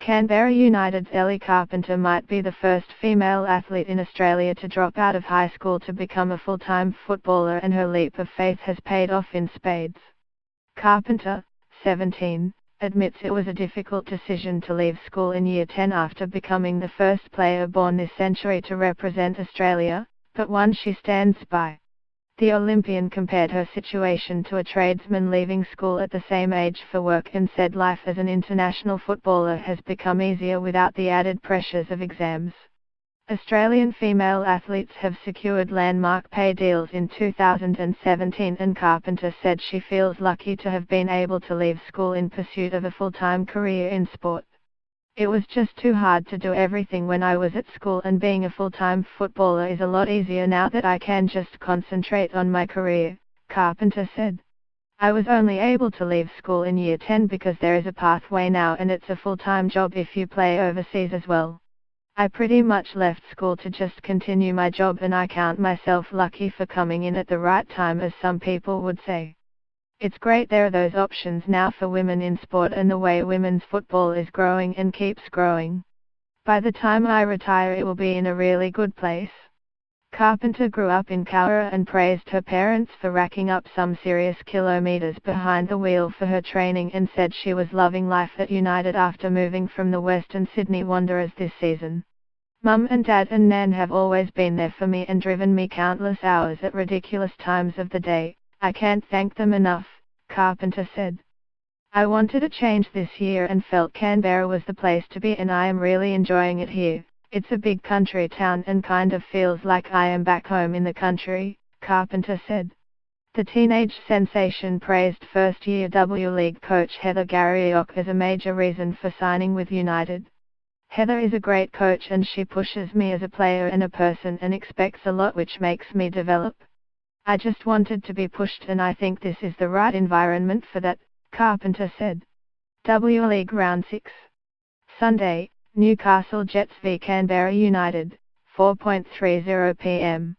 Canberra United's Ellie Carpenter might be the first female athlete in Australia to drop out of high school to become a full-time footballer, and her leap of faith has paid off in spades. Carpenter, 17, admits it was a difficult decision to leave school in Year 10 after becoming the first player born this century to represent Australia, but one she stands by. The Olympian compared her situation to a tradesman leaving school at the same age for work and said life as an international footballer has become easier without the added pressures of exams. Australian female athletes have secured landmark pay deals in 2017, and Carpenter said she feels lucky to have been able to leave school in pursuit of a full-time career in sport. It was just too hard to do everything when I was at school, and being a full-time footballer is a lot easier now that I can just concentrate on my career, Carpenter said. I was only able to leave school in Year 10 because there is a pathway now, and it's a full-time job if you play overseas as well. I pretty much left school to just continue my job, and I count myself lucky for coming in at the right time, as some people would say. It's great there are those options now for women in sport, and the way women's football is growing and keeps growing. By the time I retire it will be in a really good place. Carpenter grew up in Canberra and praised her parents for racking up some serious kilometres behind the wheel for her training, and said she was loving life at United after moving from the Western Sydney Wanderers this season. Mum and Dad and Nan have always been there for me and driven me countless hours at ridiculous times of the day. I can't thank them enough, Carpenter said. I wanted a change this year and felt Canberra was the place to be, and I am really enjoying it here. It's a big country town and kind of feels like I am back home in the country, Carpenter said. The teenage sensation praised first-year W-League coach Heather Garriock as a major reason for signing with United. Heather is a great coach and she pushes me as a player and a person and expects a lot, which makes me develop. I just wanted to be pushed, and I think this is the right environment for that, Carpenter said. W-League Round 6. Sunday, Newcastle Jets v Canberra United, 4:30 p.m.